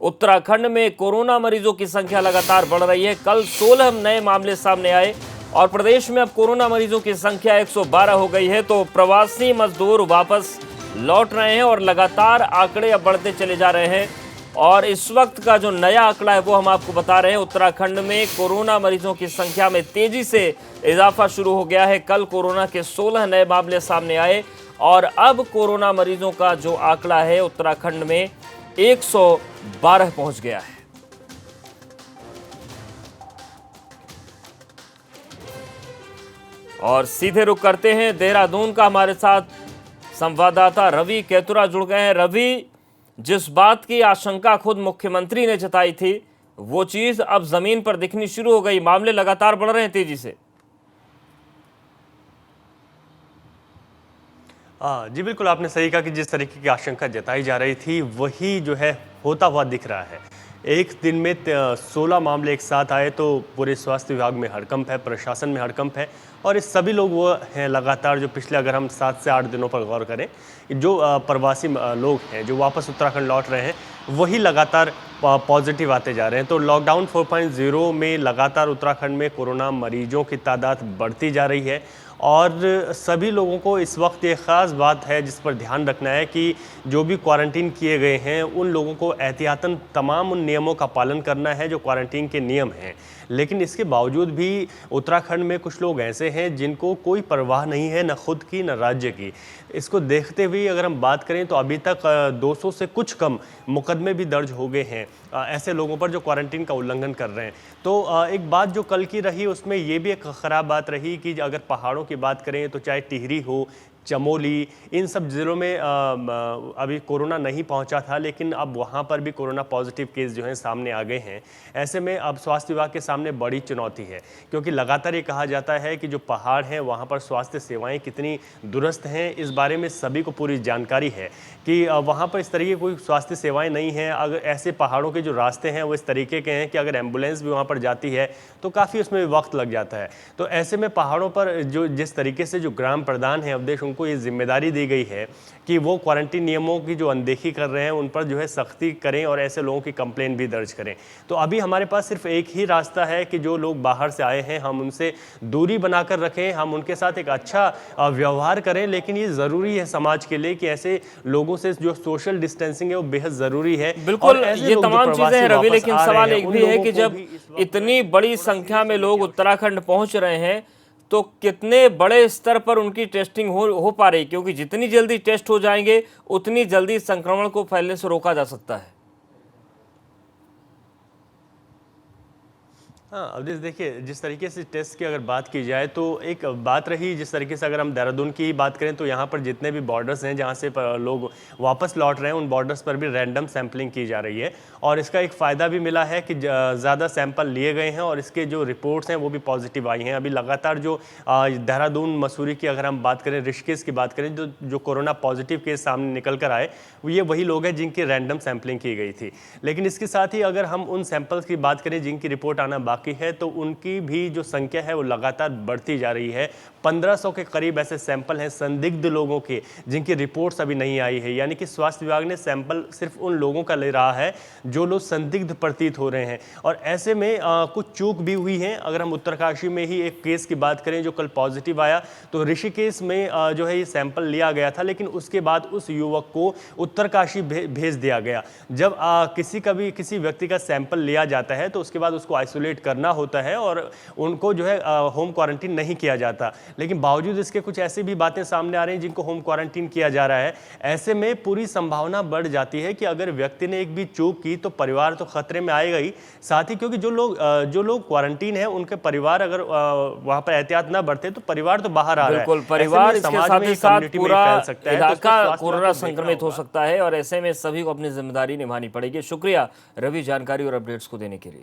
उत्तराखंड में कोरोना मरीजों की संख्या लगातार बढ़ रही है। कल 16 नए मामले सामने आए और प्रदेश में अब कोरोना मरीजों की संख्या 112 हो गई है। तो प्रवासी मजदूर वापस लौट रहे हैं और लगातार आंकड़े अब बढ़ते चले जा रहे हैं। और इस वक्त का जो नया आंकड़ा है वो हम आपको बता रहे हैं। उत्तराखंड में कोरोना मरीजों की संख्या में तेजी से इजाफा शुरू हो गया है। कल कोरोना के 16 नए मामले सामने आए और अब कोरोना मरीजों का जो आंकड़ा है उत्तराखंड में 112 पहुंच गया है। और सीधे रुख करते हैं देहरादून का। हमारे साथ संवाददाता रवि केतुरा जुड़ गए हैं। रवि, जिस बात की आशंका खुद मुख्यमंत्री ने जताई थी वो चीज अब जमीन पर दिखनी शुरू हो गई। मामले लगातार बढ़ रहे हैं तेजी से। जी बिल्कुल, आपने सही कहा कि जिस तरीके की आशंका जताई जा रही थी वही जो है होता हुआ दिख रहा है। एक दिन में 16 मामले एक साथ आए तो पूरे स्वास्थ्य विभाग में हड़कंप है, प्रशासन में हड़कंप है। और ये सभी लोग वो हैं लगातार जो पिछले अगर हम 7 से 8 दिनों पर गौर करें, जो प्रवासी लोग हैं जो वापस उत्तराखंड लौट रहे हैं वही लगातार पॉजिटिव आते जा रहे हैं। तो लॉकडाउन 4.0 में लगातार उत्तराखंड में कोरोना मरीजों की तादाद बढ़ती जा रही है। और सभी लोगों को इस वक्त ये ख़ास बात है जिस पर ध्यान रखना है कि जो भी क्वारंटीन किए गए हैं उन लोगों को एहतियातन तमाम उन नियमों का पालन करना है जो क्वारंटीन के नियम हैं। लेकिन इसके बावजूद भी उत्तराखंड में कुछ लोग ऐसे हैं जिनको कोई परवाह नहीं है, न खुद की न राज्य की। इसको देखते हुए अगर हम बात करें तो अभी तक 200 से कुछ कम मुकदमे भी दर्ज हो गए हैं ऐसे लोगों पर जो क्वारंटीन का उल्लंघन कर रहे हैं। तो एक बात जो कल की रही उसमें ये भी एक ख़राब बात रही कि अगर पहाड़ों की बात करें तो चाहे टिहरी हो, चमोली, इन सब ज़िलों में अभी कोरोना नहीं पहुंचा था, लेकिन अब वहां पर भी कोरोना पॉजिटिव केस जो हैं सामने आ गए हैं। ऐसे में अब स्वास्थ्य विभाग के सामने बड़ी चुनौती है, क्योंकि लगातार ये कहा जाता है कि जो पहाड़ हैं वहां पर स्वास्थ्य सेवाएं कितनी दुरुस्त हैं इस बारे में सभी को पूरी जानकारी है कि वहाँ पर इस तरीके की कोई स्वास्थ्य सेवाएँ नहीं हैं। अगर ऐसे पहाड़ों के जो रास्ते हैं वो इस तरीके के हैं कि अगर एम्बुलेंस भी वहाँ पर जाती है तो काफ़ी उसमें वक्त लग जाता है। तो ऐसे में पहाड़ों पर जो जिस तरीके से जो ग्राम प्रधान हैं अवधेश, उनको ये जिम्मेदारी दी गई है कि वो क्वारंटीन नियमों की जो अनदेखी कर रहे हैं उन पर जो है सख्ती करें और ऐसे लोगों की कंप्लेन भी दर्ज करें। तो अभी हमारे पास सिर्फ एक ही रास्ता है कि जो लोग बाहर से आए हैं हम उनसे दूरी बनाकर रखें, हम उनके साथ एक अच्छा व्यवहार करें। लेकिन ये ज़रूरी है समाज के लिए कि ऐसे लोगों से जो सोशल डिस्टेंसिंग है वो बेहद ज़रूरी है। बिल्कुल, ये तमाम चीज़ें हैं रवि, लेकिन सवाल एक भी है कि जब इतनी बड़ी संख्या में लोग उत्तराखंड पहुंच रहे हैं तो कितने बड़े स्तर पर उनकी टेस्टिंग हो पा रही, क्योंकि जितनी जल्दी टेस्ट हो जाएंगे उतनी जल्दी संक्रमण को फैलने से रोका जा सकता है। हाँ, अब देखिए जिस तरीके से टेस्ट की अगर बात की जाए तो एक बात रही, जिस तरीके से अगर हम देहरादून की बात करें तो यहाँ पर जितने भी बॉर्डर्स हैं जहाँ से लोग वापस लौट रहे हैं उन बॉर्डर्स पर भी रैंडम सैंपलिंग की जा रही है। और इसका एक फ़ायदा भी मिला है कि ज़्यादा सैंपल लिए गए हैं और इसके जो रिपोर्ट्स हैं वो भी पॉजिटिव आई हैं। अभी लगातार जो देहरादून, मसूरी की अगर हम बात करें, ऋषिकेश की बात करें, जो कोरोना पॉजिटिव केस सामने निकल कर आए ये वही लोग हैं जिनकी रैंडम सैंपलिंग की गई थी। लेकिन इसके साथ ही अगर हम उन सैंपल्स की बात करें जिनकी रिपोर्ट आना बाकी है तो उनकी भी जो संख्या है वो लगातार बढ़ती जा रही है। 1500 के करीब ऐसे सैंपल हैं संदिग्ध लोगों के जिनकी रिपोर्ट्स अभी नहीं आई है। यानी कि स्वास्थ्य विभाग ने सैंपल सिर्फ उन लोगों का ले रहा है जो लोग संदिग्ध प्रतीत हो रहे हैं। और ऐसे में कुछ चूक भी हुई है। अगर हम उत्तरकाशी में ही एक केस की बात करें जो कल पॉजिटिव आया, तो ऋषिकेश में जो है ये सैंपल लिया गया था, लेकिन उसके बाद उस युवक को उत्तरकाशी भेज दिया गया। जब किसी व्यक्ति का सैंपल लिया जाता है तो उसके बाद उसको आइसोलेट करना होता है और उनको जो है होम क्वारंटीन नहीं किया जाता। लेकिन बावजूद इसके कुछ ऐसी भी बातें सामने आ रही हैं जिनको होम क्वारंटीन किया जा रहा है। ऐसे में पूरी संभावना बढ़ जाती है कि अगर व्यक्ति ने एक भी चूक की तो परिवार तो खतरे में आएगा ही, साथ ही क्योंकि जो लोग क्वारंटीन है उनके परिवार अगर वहां पर एहतियात ना बरते तो परिवार तो बाहर आ रहा है। बिल्कुल, परिवार इसके साथ ही साथ पूरा इलाका कोरोना संक्रमित हो सकता है और ऐसे में सभी को अपनी जिम्मेदारी निभानी पड़ेगी। शुक्रिया रवि जानकारी और अपडेट्स को देने के लिए।